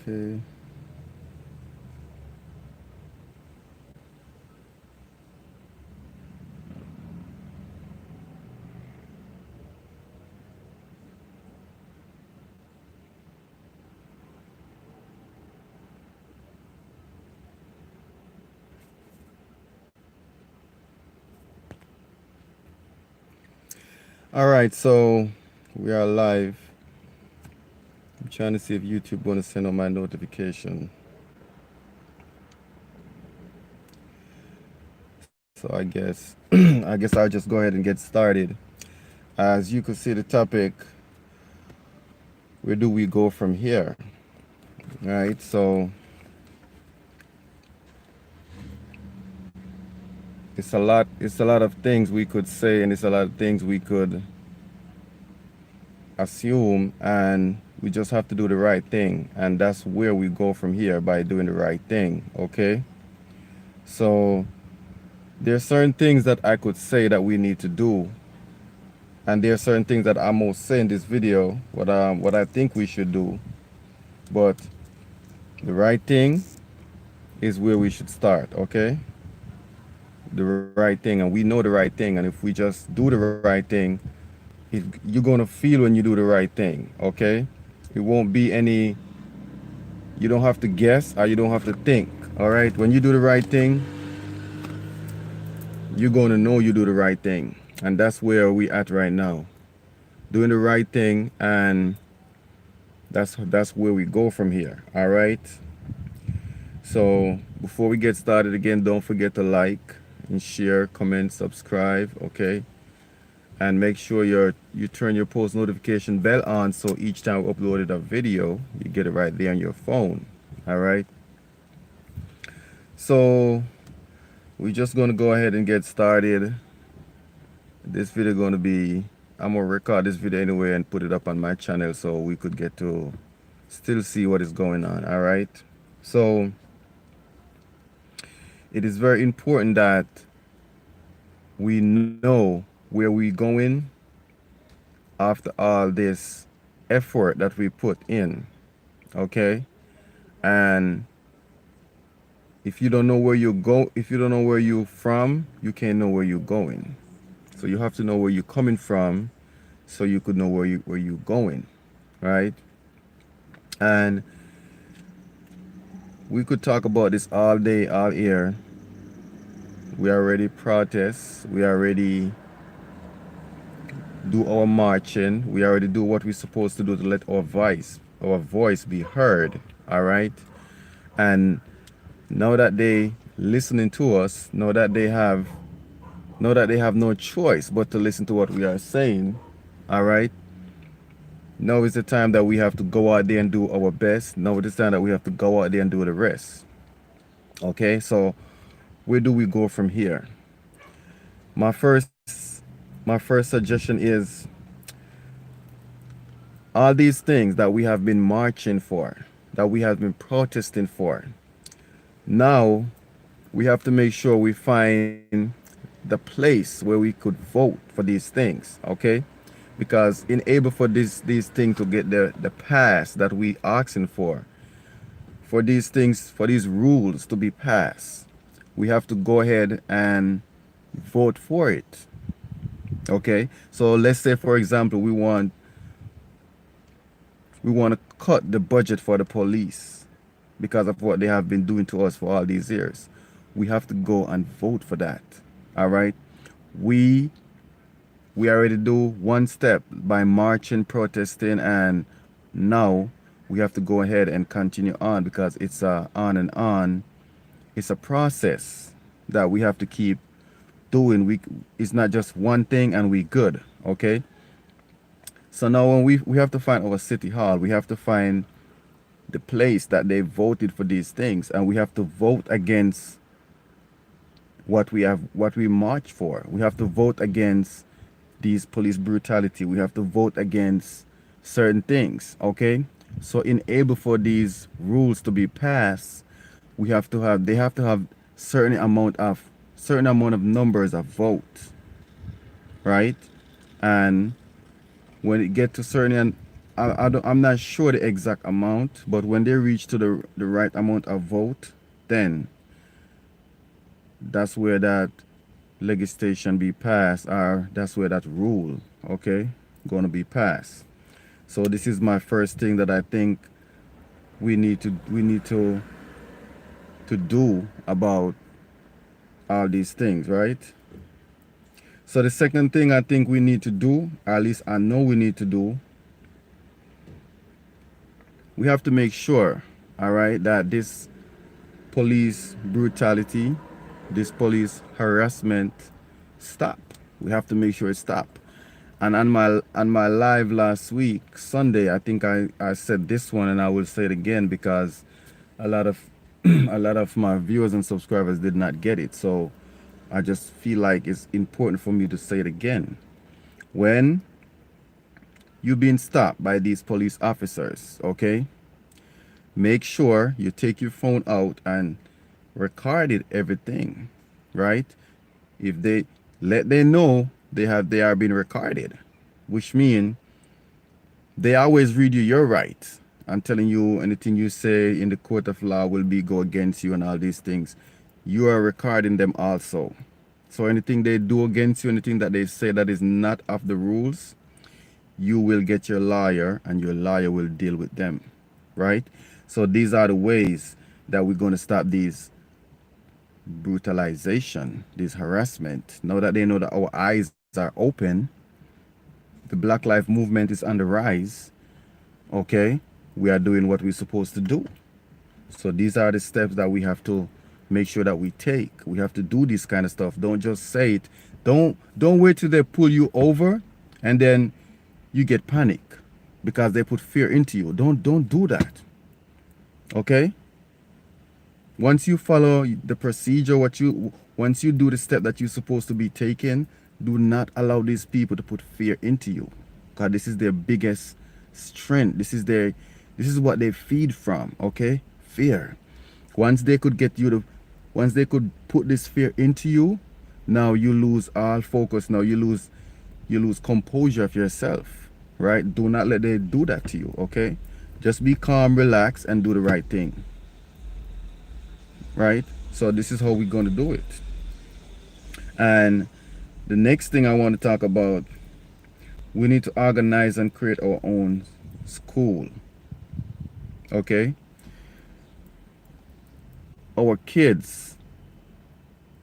Okay. All right, so we are live. I'm trying to see if YouTube want to send on my notification. So I guess I guess I'll just go ahead and get started. As you can see the topic, where do we go from here? All right, so it's a lot of things we could say and it's a lot of things we could assume, and we just have to do the right thing, and that's where we go from here, by doing the right thing. Okay, so there are certain things that I could say that we need to do, and there are certain things that I'm gonna say in this video what I think we should do. But the right thing is where we should start. Okay, the right thing, and we know the right thing, and if we just do the right thing, you're gonna feel when you do the right thing. Okay, it won't be any, you don't have to guess or you don't have to think. All right, when you do the right thing, you're gonna know you do the right thing, and that's where we at right now, doing the right thing, and that's where we go from here. All right, so before we get started, again, don't forget to like and share, comment, subscribe. Okay, and make sure you turn your post notification bell on, so each time we uploaded a video, you get it right there on your phone. All right, so we're just gonna go ahead and get started. This video gonna be, I'm gonna record this video anyway and put it up on my channel so we could get to still see what is going on. All right, so it is very important that we know where we're going after all this effort that we put in. Okay, and if you don't know where you go, if you don't know where you're from, you can't know where you're going. So you have to know where you're coming from so you could know where you're going, right? And we could talk about this all day, all year. We already protest. We already do our marching. We already do what we're supposed to do to let our voice be heard. All right. And now that they listening to us, now that they have no choice but to listen to what we are saying. All right. Now is the time that we have to go out there and do our best. Now is the time that we have to go out there and do the rest. Okay. So where do we go from here? My first my first suggestion is, all these things that we have been marching for, that we have been protesting for, now we have to make sure we find the place where we could vote for these things. Okay, because in able for these things to get the pass that we asking for these things, for these rules to be passed, we have to go ahead and vote for it. Okay, so let's say, for example, we want to cut the budget for the police because of what they have been doing to us for all these years. We have to go and vote for that. All right, we we already do one step by marching, protesting, and now we have to go ahead and continue on, because it's a on and on. It's a process that we have to keep doing. It's not just one thing and we good. Okay, so now when we have to find our city hall, we have to find the place that they voted for these things, and we have to vote against what we march for. We have to vote against these police brutality. We have to vote against certain things. Okay, so in able for these rules to be passed, they have to have certain amount of numbers of votes, right? And when it get to certain I'm not sure the exact amount, but when they reach to the right amount of vote, then that's where that legislation be passed, or that's where that rule, okay, gonna be passed. So this is my first thing that I think we need to do about all these things, right? So the second thing I think we need to do, or at least I know we need to do, we have to make sure, all right, that this police brutality, this police harassment stop. We have to make sure it stop. And on my live last week, Sunday, I think I said this one, and I will say it again because a lot of a lot of my viewers and subscribers did not get it. So I just feel like it's important for me to say it again. When you've been stopped by these police officers, okay, make sure you take your phone out and record it, everything, right? If they let they know they are being recorded, which mean they always read you your rights. I'm telling you, anything you say in the court of law will be go against you and all these things. You are recording them also. So anything they do against you, anything that they say that is not of the rules, you will get your lawyer and your lawyer will deal with them, right? So these are the ways that we're going to stop these brutalization, this harassment. Now that they know that our eyes are open, the Black Lives Movement is on the rise, okay, we are doing what we're supposed to do. So these are the steps that we have to make sure that we take. We have to do this kind of stuff. Don't just say it. Don't wait till they pull you over and then you get panic because they put fear into you. Don't do that. Okay? Once you follow the procedure, once you do the step that you're supposed to be taking, do not allow these people to put fear into you. Because this is their biggest strength. This is what they feed from, okay? Fear. Once they could put this fear into you, now you lose all focus. Now you lose composure of yourself, right? Do not let them do that to you, okay? Just be calm, relax, and do the right thing, right? So this is how we're going to do it. And the next thing I want to talk about, we need to organize and create our own school, okay? Our kids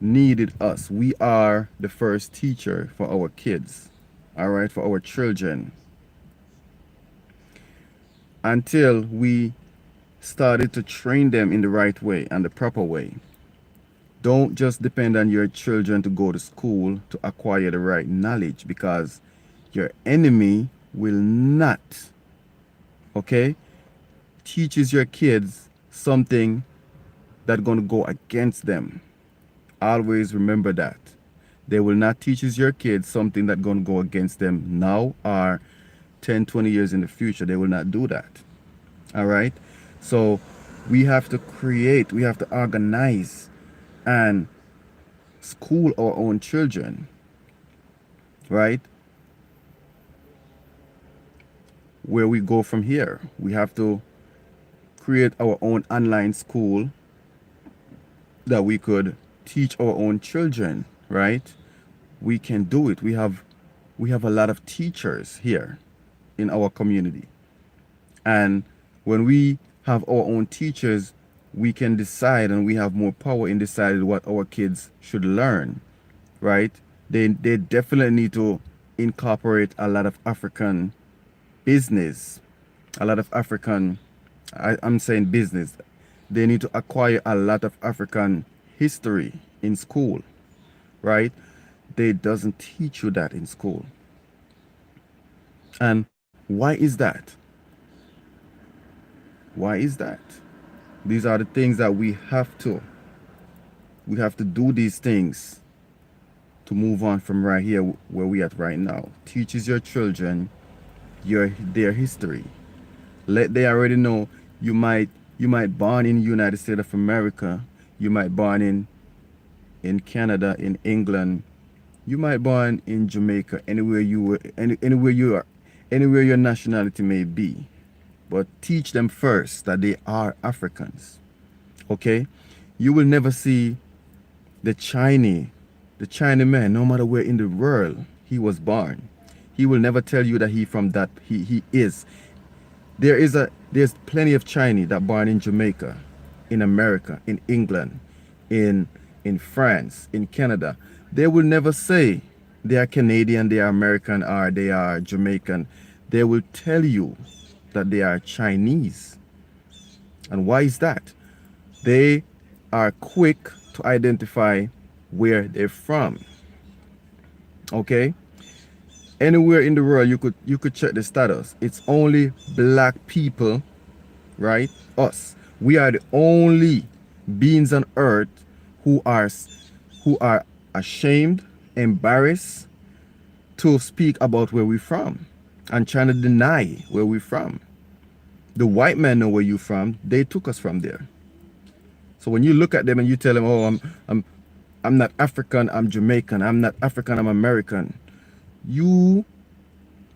needed us. We are the first teacher for our kids, all right, for our children. Until we started to train them in the right way and the proper way. Don't just depend on your children to go to school to acquire the right knowledge, because your enemy will not, okay, teaches your kids something that's going to go against them. Always remember that. They will not teach your kids something that's going to go against them now or 10, 20 years in the future. They will not do that. All right? So we have to create, we have to organize and school our own children, right? Where we go from here, we have to create our own online school that we could teach our own children, right? We can do it. We have a lot of teachers here in our community. And when we have our own teachers, we can decide, and we have more power in deciding what our kids should learn, right? They definitely need to incorporate a lot of African business, a lot of African, I'm saying business. They need to acquire a lot of African history in school, right? They doesn't teach you that in school. And why is that? Why is that? These are the things that we have to do these things to move on from right here where we at right now. Teaches your children their history. They already know you might born in United States of America, you might born in Canada, in England, you might born in Jamaica, anywhere you anywhere your nationality may be, but teach them first that they are Africans. Okay? You will never see the Chinese man, no matter where in the world he was born. He will never tell you that he is. There's plenty of Chinese that born in Jamaica, in America, in England, in France, in Canada. They will never say they are Canadian, they are American, or they are Jamaican. They will tell you that they are Chinese. And why is that? They are quick to identify where they're from. Okay? Anywhere in the world you could check the status. It's only black people, right? Us. We are the only beings on earth who are ashamed, embarrassed to speak about where we're from and trying to deny where we're from. The white men know where you're from. They took us from there. So when you look at them and you tell them, "Oh, I'm not African, I'm Jamaican. I'm not African, I'm American," you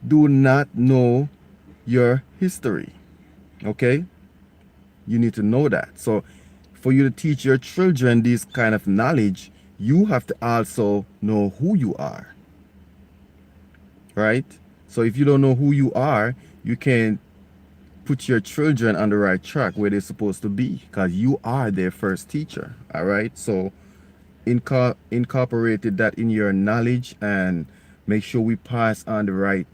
do not know your history. Okay? You need to know that. So for you to teach your children this kind of knowledge, you have to also know who you are. Right? So if you don't know who you are, you can't put your children on the right track where they're supposed to be, because you are their first teacher. All right? So incorporated that in your knowledge, and make sure we pass on the right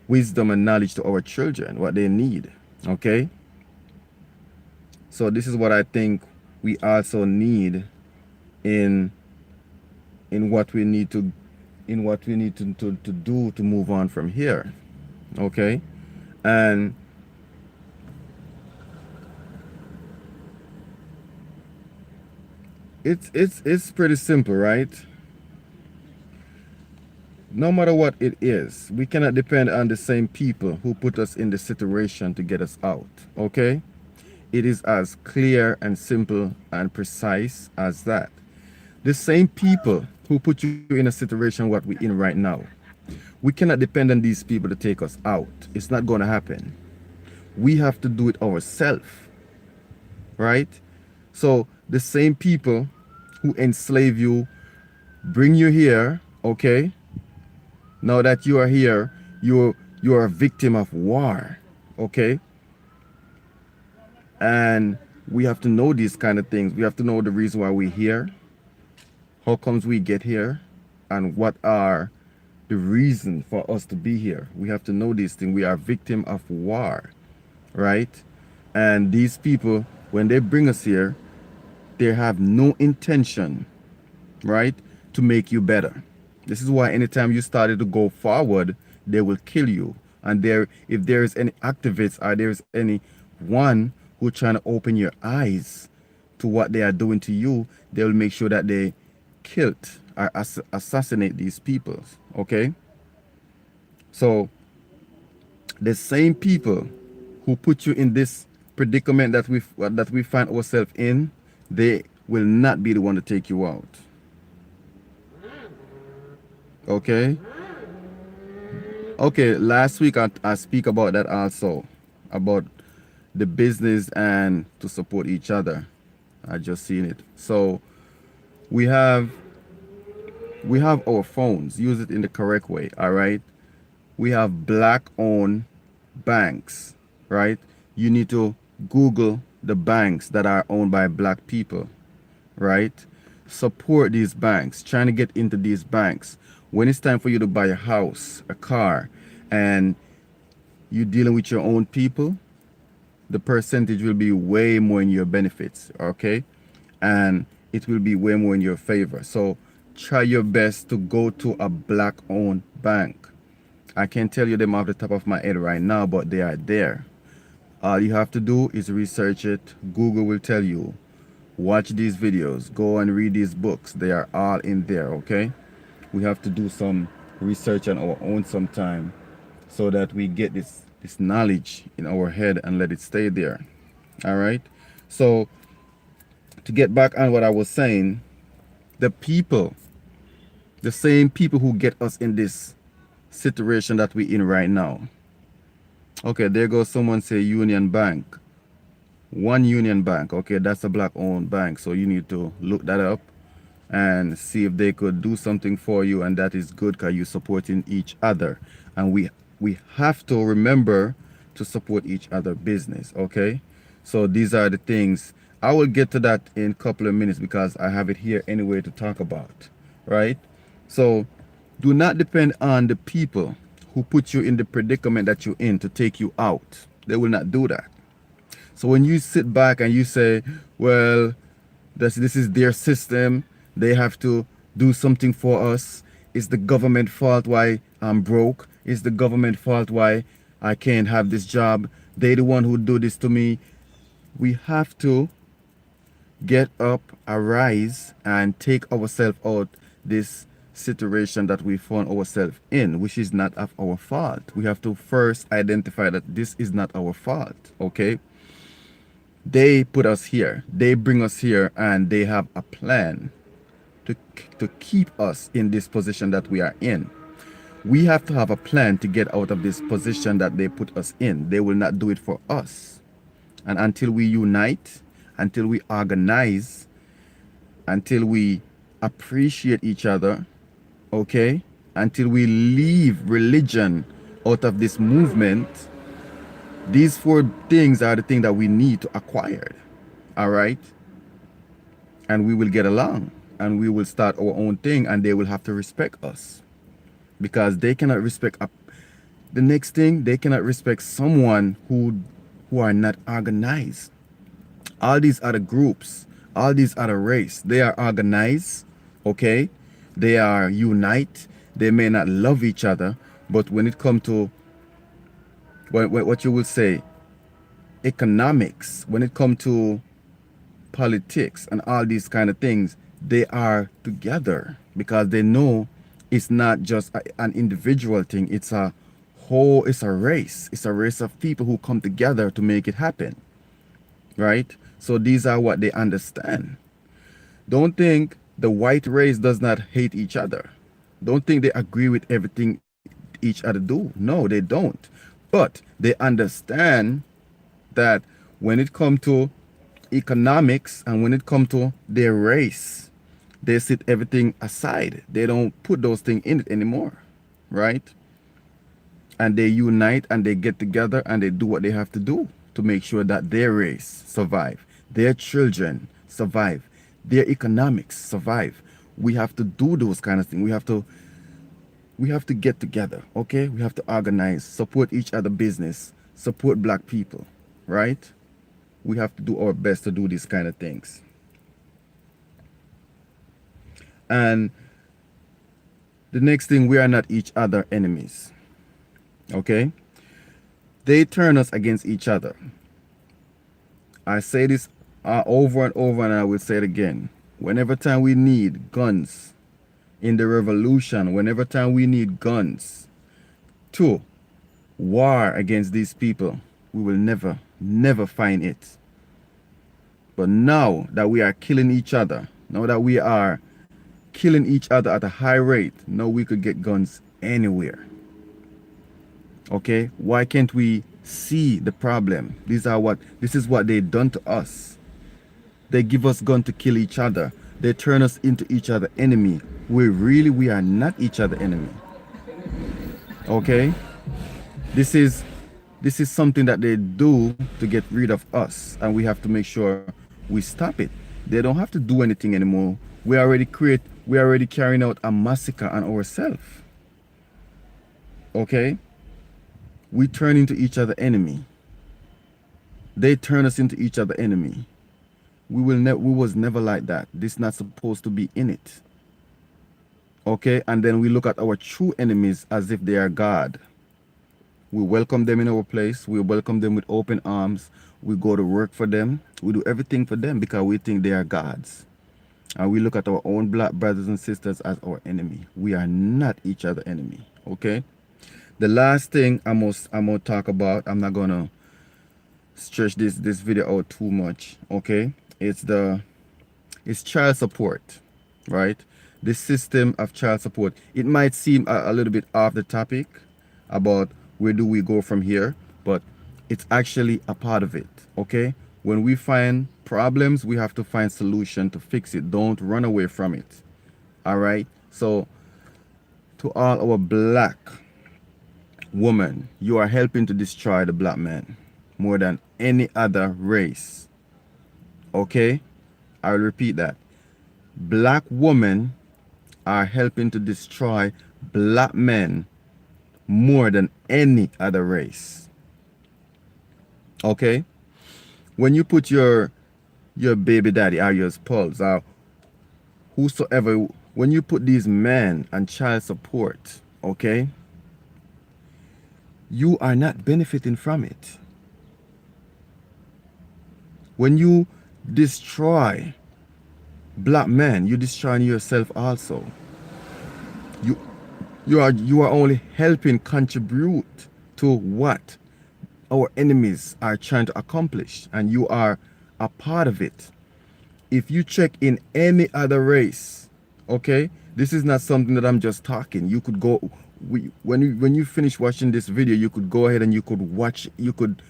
wisdom and knowledge to our children, what they need. Okay? So this is what I think we also need in what we need to do to move on from here. Okay? And it's pretty simple, right? No matter what it is, we cannot depend on the same people who put us in the situation to get us out. Okay? It is as clear and simple and precise as that. The same people who put you in a situation what we're in right now, we cannot depend on these people to take us out. It's not going to happen. We have to do it ourselves. Right? So the same people who enslave you, bring you here, okay? Now that you are here, you are a victim of war, okay? And we have to know these kind of things. We have to know the reason why we're here, how comes we get here, and what are the reason for us to be here. We have to know these things. We are victim of war, right? And these people, when they bring us here, they have no intention, right, to make you better. This is why anytime you started to go forward, they will kill you. And if there is any activists or there is any one who trying to open your eyes to what they are doing to you, they will make sure that they killed or assassinate these people. Okay? So the same people who put you in this predicament that we find ourselves in, they will not be the one to take you out. Okay? Okay, last week I speak about that also, about the business and to support each other. I just seen it. So we have our phones. Use it in the correct way, all right? We have black-owned banks, right? You need to Google the banks that are owned by black people, right? Support these banks, trying to get into these banks. When it's time for you to buy a house, a car, and you're dealing with your own people, the percentage will be way more in your benefits, okay? And it will be way more in your favor. So try your best to go to a black-owned bank. I can't tell you them off the top of my head right now, but they are there. All you have to do is research it. Google will tell you. Watch these videos. Go and read these books. They are all in there, okay? We have to do some research on our own sometime so that we get this knowledge in our head and let it stay there. All right? So to get back on what I was saying, the same people who get us in this situation that we in right now. Okay, there goes someone say Union Bank. One Union Bank. Okay, that's a black owned bank. So you need to look that up and see if they could do something for you, and that is good because you're supporting each other. And we have to remember to support each other business. Okay, so these are the things. I will get to that in a couple of minutes because I have it here anyway to talk about, right? So do not depend on the people who put you in the predicament that you're in to take you out. They will not do that. So when you sit back and you say, well, this is their system, they have to do something for us. Is the government fault why I'm broke? Is the government fault why I can't have this job? They the one who do this to me. We have to get up, arise, and take ourselves out this situation that we found ourselves in, which is not of our fault. We have to first identify that this is not our fault, okay? They put us here, they bring us here, and they have a plan to keep us in this position that we are in. We have to have a plan to get out of this position that they put us in. They will not do it for us. And until we unite, until we organize, until we appreciate each other, okay, until we leave religion out of this movement, these four things are the things that we need to acquire, all right? And we will get along, and we will start our own thing, and they will have to respect us because they cannot respect the next thing. They cannot respect someone who are not organized. All these other groups, all these other race, they are organized, okay? They are unite. They may not love each other, but when it comes to what you will say, economics, when it comes to politics and all these kind of things, they are together because they know it's not just an individual thing. It's a whole, it's a race. It's a race of people who come together to make it happen, right? So these are what they understand. Don't think the white race does not hate each other. Don't think they agree with everything each other do. No, they don't. But they understand that when it comes to economics and when it comes to their race, they set everything aside. They don't put those things in it anymore, right? And they unite and they get together and they do what they have to do to make sure that their race survive, their children survive, their economics survive. We have to do those kind of things. We have to get together, okay? We have to organize, support each other business, support black people, right? We have to do our best to do these kind of things. And the next thing, we are not each other enemies, okay? They turn us against each other. I say this over and over, and I will say it again. Whenever time we need guns in the revolution, whenever time we need guns to war against these people, we will never find it. But now that we are killing each other, now that we are killing each other at a high rate, now we could get guns anywhere. Okay, why can't we see the problem? This is what they done to us. They give us gun to kill each other. They turn us into each other enemy. We are not each other enemy. Okay, this is something that they do to get rid of us, and we have to make sure we stop it. They don't have to do anything anymore. We already carrying out a massacre on ourselves. Okay, we turn into each other enemy. They turn us into each other enemy. We was never like that. This not supposed to be in it. Okay, and then we look at our true enemies as if they are God. We welcome them in our place. We welcome them with open arms. We go to work for them. We do everything for them because we think they are gods. And we look at our own black brothers and sisters as our enemy. We are not each other enemy. Okay. The last thing I'm gonna talk about, I'm not gonna stretch this video out too much. Okay. It's child support, right? the system of child support. It might seem a little bit off the topic about where do we go from here, but it's actually a part of it, okay? When we find problems, we have to find solution to fix it. Don't run away from it, all right? So to all our black women, you are helping to destroy the black man more than any other race, okay? I'll repeat that. Black women are helping to destroy black men more than any other race. Okay? When you put your baby daddy or your spouse or whosoever, when you put these men on child support, okay, you are not benefiting from it. When you destroy black men, you're destroying yourself also. You are only helping contribute to what our enemies are trying to accomplish, and you are a part of it. If you check in any other race, okay, this is not something that I'm just talking. You could go, when you finish watching this video, you could go ahead and you could watch, you could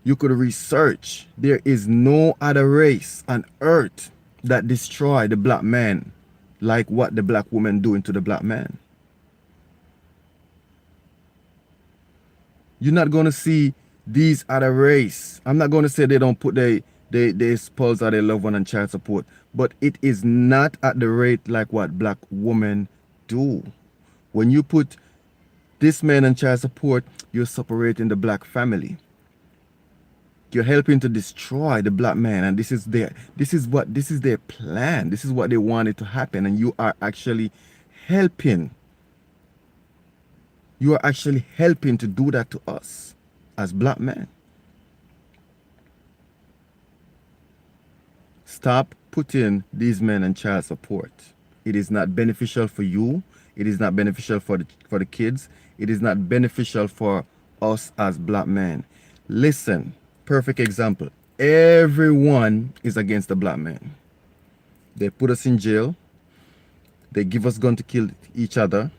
research. There is no other race on earth that destroy the black man like what the black woman doing to the black man. You're not going to see these other race. I'm not going to say they don't put their spouse or their loved one on child support, but it is not at the rate like what black women do. When you put this man on child support, you're separating the black family. You're helping to destroy the black man, and this is their plan. This is what they wanted to happen, and you are actually helping. You are actually helping to do that to us as black men. Stop putting these men on child support. It is not beneficial for you. It is not beneficial for the kids. It is not beneficial for us as black men. Listen, perfect example. Everyone is against the black man. They put us in jail. They give us gun to kill each other.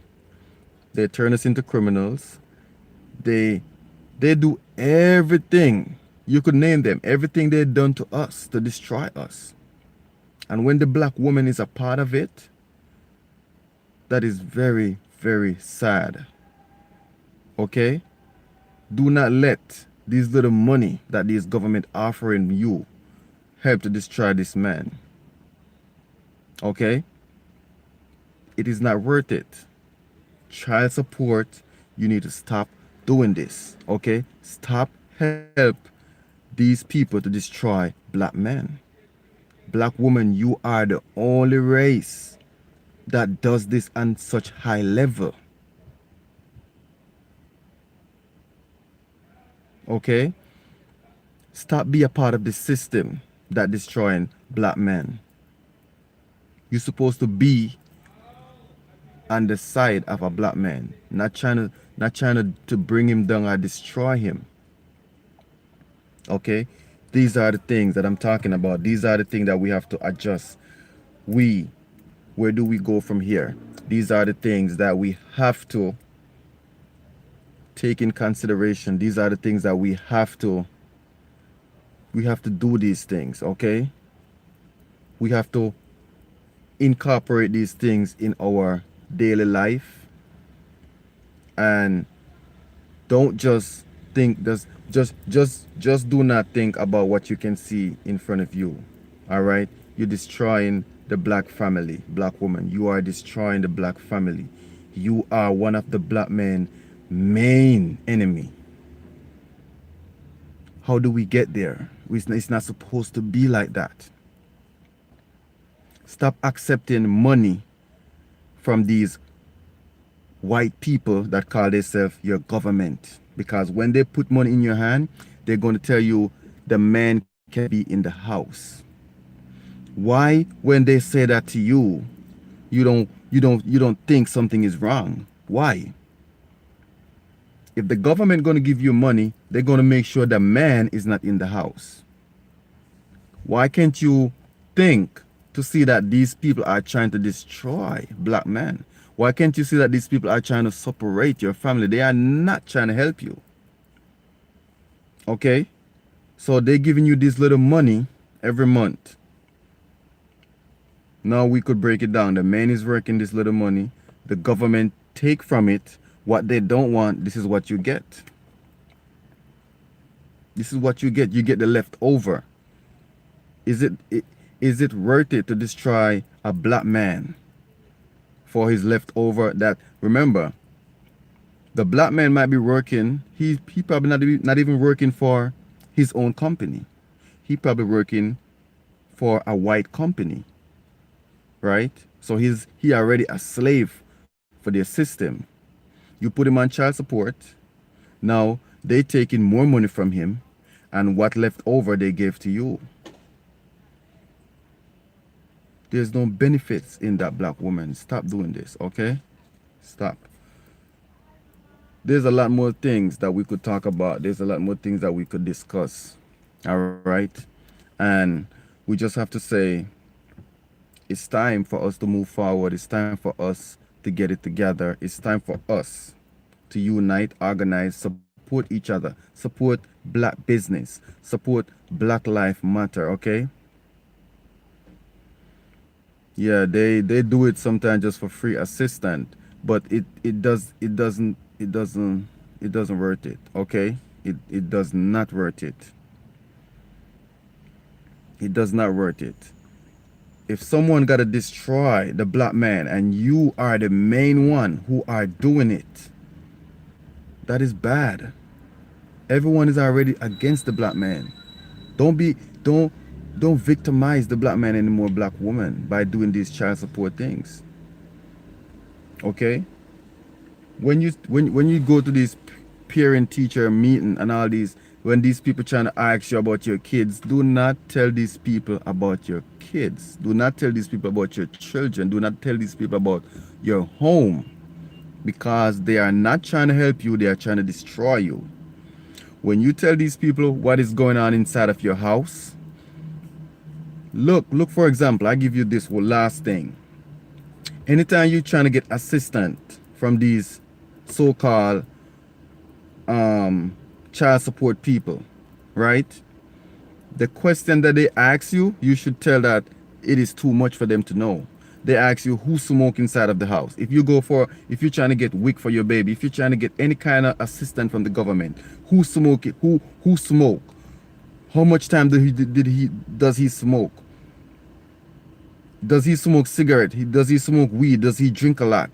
They turn us into criminals. They do everything. You could name them. Everything they've done to us to destroy us. And when the black woman is a part of it, that is very, very sad. Okay? Do not let these little money that this government offering you help to destroy this man. Okay? It is not worth it. Child support, you need to stop doing this. Okay? Stop help these people to destroy black men. Black woman, you are the only race that does this on such high level. Okay? Stop being a part of the system that destroying black men. You're supposed to be on the side of a black man, not trying to bring him down or destroy him. Okay? These are the things that I'm talking about. These are the things that we have to adjust. Where do we go from here? These are the things that we have to take in consideration. These are the things that we have to do these things, okay? We have to incorporate these things in our daily life, and don't just think, just do not think about what you can see in front of you. All right? You're destroying the black family. Black woman, you are destroying the black family. You are one of the black men's main enemy. How do we get there? It's not supposed to be like that. Stop accepting money from these white people that call themselves your government. Because when they put money in your hand, they're going to tell you the man can be in the house. Why, when they say that to you, you don't think something is wrong? Why? If the government going to give you money, they're going to make sure the man is not in the house. Why can't you think to see that these people are trying to destroy black men? Why can't you see that these people are trying to separate your family? They are not trying to help you. Okay? So they're giving you this little money every month. Now we could break it down. The man is working this little money. The government take from it what they don't want. This is what you get. This is what you get. You get the leftover. Is it worth it to destroy a black man for his leftover? That, remember, the black man might be working. He probably not even working for his own company. He probably working for a white company, right? So he already a slave for their system. You put him on child support. Now they taking more money from him, and what left over they gave to you. There's no benefits in that black woman. Stop doing this, okay? Stop. There's a lot more things that we could talk about. There's a lot more things that we could discuss. All right? And we just have to say, it's time for us to move forward. It's time for us to get it together. It's time for us to unite, organize, support each other, support black business, support Black Lives Matter, okay? Yeah, they do it sometimes just for free assistance, but it doesn't worth it, okay? It does not worth it. It does not worth it. If someone got to destroy the black man and you are the main one who are doing it, that is bad. Everyone is already against the black man. Don't victimize the black man anymore, black woman, by doing these child support things. Okay? When you go to these parent teacher meeting and all these, when these people trying to ask you about your kids, do not tell these people about your kids. Do not tell these people about your children. Do not tell these people about your home, because they are not trying to help you. They are trying to destroy you. When you tell these people what is going on inside of your house, look for example, I give you this last thing. Anytime you're trying to get assistance from these so-called child support people, right? The question that they ask you, you should tell that it is too much for them to know. They ask you who smoke inside of the house. If you're trying to get wick for your baby, if you're trying to get any kind of assistance from the government, who smoke it? Who smoke? How much time does he smoke? Does he smoke cigarette? Does he smoke weed? Does he drink a lot?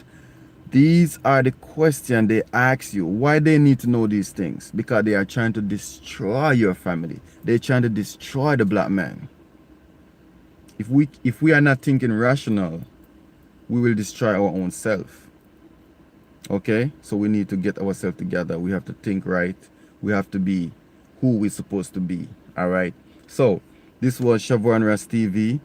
These are the questions they ask you. Why they need to know these things? Because they are trying to destroy your family. They're trying to destroy the black man. If we are not thinking rational, we will destroy our own self. Okay? So we need to get ourselves together. We have to think right. We have to be who we're supposed to be. All right? So this was Shavon Ras TV.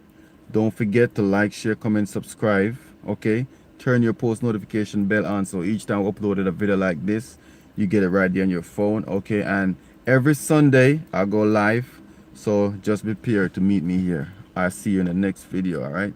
Don't forget to like, share, comment, subscribe. Okay? Turn your post notification bell on, so each time I uploaded a video like this, you get it right there on your phone. Okay? And every Sunday I go live, so just be prepared to meet me here. I'll see you in the next video. All right?